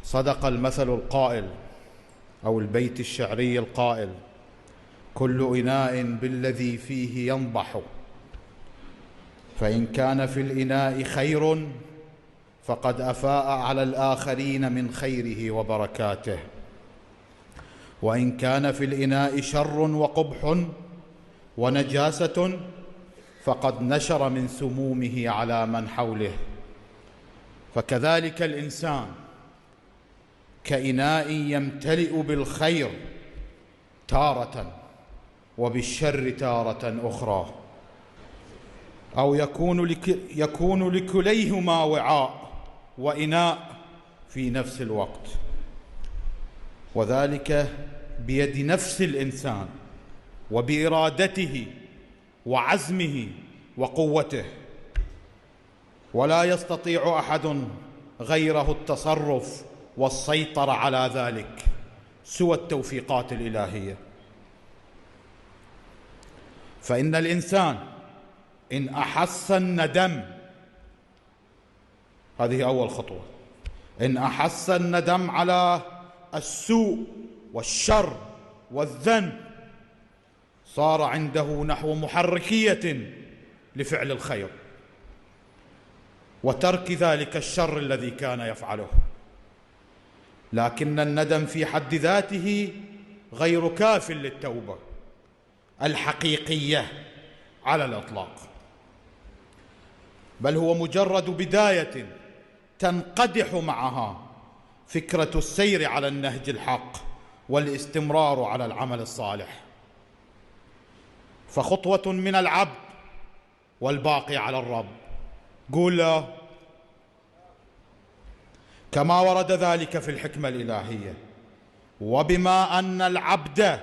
صدق المثل القائل أو البيت الشعري القائل: كل إناء بالذي فيه ينضح، فإن كان في الإناء خير فقد أفاء على الآخرين من خيره وبركاته، وإن كان في الإناء شر وقبح ونجاسة فقد نشر من سمومه على من حوله. فكذلك الإنسان كإناء يمتلئ بالخير تارة وبالشر تارة أخرى، أو يكون لكليهما وعاء وإناء في نفس الوقت، وذلك بيد نفس الإنسان وبإرادته وعزمه وقوته، ولا يستطيع أحد غيره التصرف والسيطرة على ذلك سوى التوفيقات الإلهية. فإن الإنسان إن أحس الندم، هذه أول خطوة، إن أحس الندم على السوء والشر والذنب صار عنده نحو محركية لفعل الخير وترك ذلك الشر الذي كان يفعله. لكن الندم في حد ذاته غير كاف للتوبة الحقيقية على الإطلاق، بل هو مجرد بداية تنقدح معها فكرة السير على النهج الحق والاستمرار على العمل الصالح، فخطوة من العبد والباقي على الرب. قول له كما ورد ذلك في الحكمة الإلهية: وبما أن العبد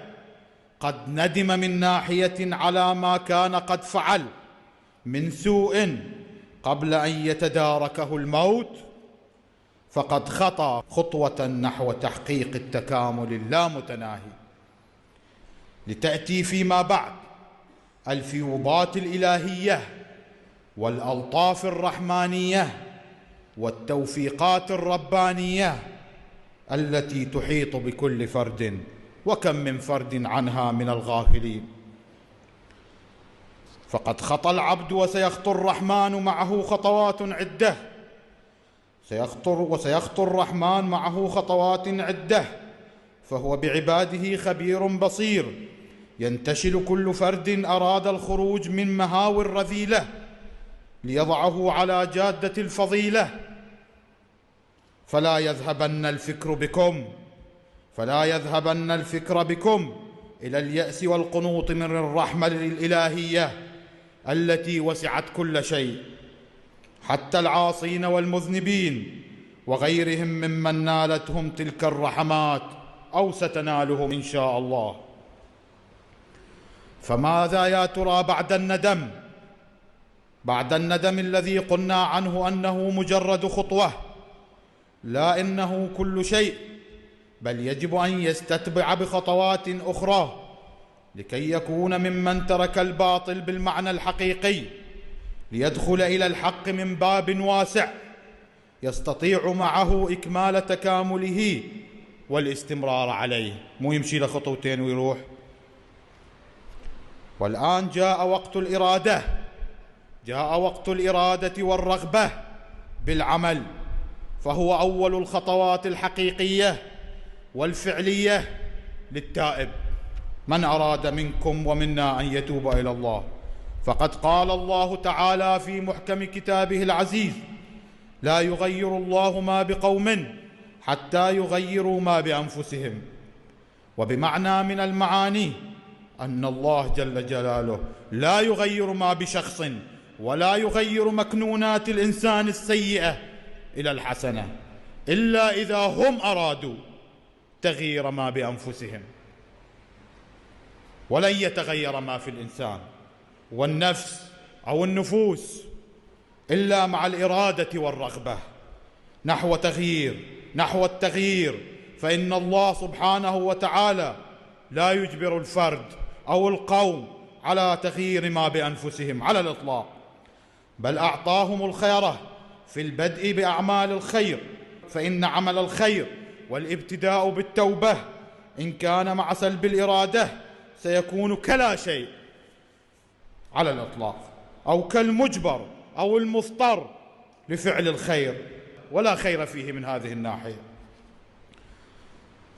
قد ندم من ناحية على ما كان قد فعل من سوء قبل أن يتداركه الموت، فقد خطى خطوة نحو تحقيق التكامل اللامتناهي، لتأتي فيما بعد الفيوضات الإلهية والألطاف الرحمانية والتوفيقات الربانية التي تحيط بكل فرد، وكم من فرد عنها من الغافلين. فقد خطى العبد وسيخطو الرحمن معه خطوات عدة، وسيخطو الرحمن معه خطوات عدة، فهو بعباده خبير بصير، ينتشل كل فرد أراد الخروج من مهاوي الرذيلة ليضعه على جادة الفضيلة. فلا يذهبن الفكر بكم إلى اليأس والقنوط من الرحمة الإلهية التي وسعت كل شيء، حتى العاصين والمذنبين وغيرهم ممن نالتهم تلك الرحمات أو ستنالهم إن شاء الله. فماذا يا ترى بعد الندم الذي قلنا عنه أنه مجرد خطوة، لا إنه كل شيء، بل يجب أن يستتبع بخطوات أخرى لكي يكون ممن ترك الباطل بالمعنى الحقيقي ليدخل إلى الحق من باب واسع يستطيع معه إكمال تكامله والاستمرار عليه، مو يمشي لخطوتين ويروح. والآن جاء وقت الإرادة والرغبة بالعمل، فهو أول الخطوات الحقيقية والفعلية للتائب من أراد منكم ومنا أن يتوب إلى الله. فقد قال الله تعالى في محكم كتابه العزيز: لا يغير الله ما بقوم حتى يغيروا ما بأنفسهم. وبمعنى من المعاني أن الله جل جلاله لا يغير ما بشخص ولا يغير مكنونات الإنسان السيئة إلى الحسنة إلا إذا هم أرادوا تغيير ما بأنفسهم، ولن يتغير ما في الإنسان والنفس أو النفوس إلا مع الإرادة والرغبة نحو التغيير. فإن الله سبحانه وتعالى لا يجبر الفرد أو القوم على تغيير ما بأنفسهم على الإطلاق، بل أعطاهم الخيرة في البدء بأعمال الخير فإن عمل الخير والابتداء بالتوبة إن كان مع سلب الإرادة سيكون كلا شيء على الإطلاق، أو كالمجبر أو المضطر لفعل الخير، ولا خير فيه من هذه الناحية.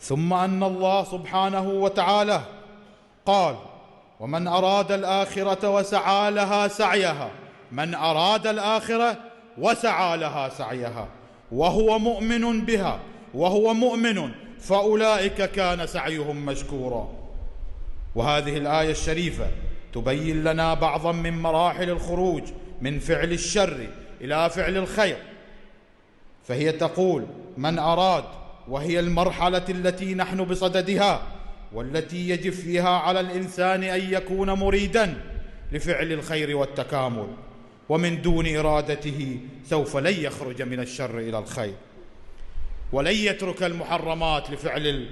ثم أن الله سبحانه وتعالى قال: ومن أراد الآخرة وسعى لها سعيها، من أراد الآخرة وسعى لها سعيها وهو مؤمن بها وهو مؤمن فأولئك كان سعيهم مشكورا. وهذه الآية الشريفة تبين لنا بعضا من مراحل الخروج من فعل الشر إلى فعل الخير، فهي تقول: من أراد، وهي المرحلة التي نحن بصددها والتي يجب فيها على الإنسان أن يكون مريدا لفعل الخير والتكامل، ومن دون إرادته سوف لن يخرج من الشر إلى الخير، ولن يترك المحرمات لفعل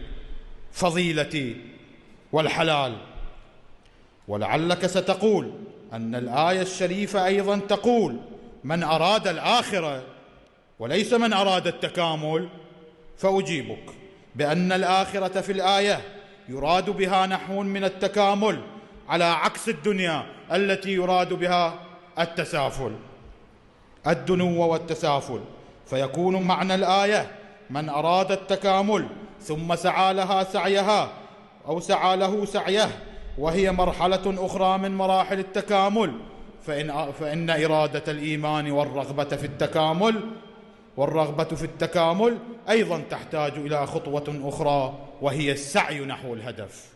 الفضيلة والحلال. ولعلك ستقول أن الآية الشريفة أيضا تقول: من أراد الآخرة وليس من أراد التكامل. فأجيبك بأن الآخرة في الآية يراد بها نحو من التكامل، على عكس الدنيا التي يراد بها التسافل، الدنو والتسافل. فيكون معنى الآية: من أراد التكامل ثم سعى لها سعيها أو سعى له سعيه، وهي مرحلة أخرى من مراحل التكامل، فإن إرادة الإيمان والرغبة في التكامل أيضا تحتاج إلى خطوة أخرى، وهي السعي نحو الهدف.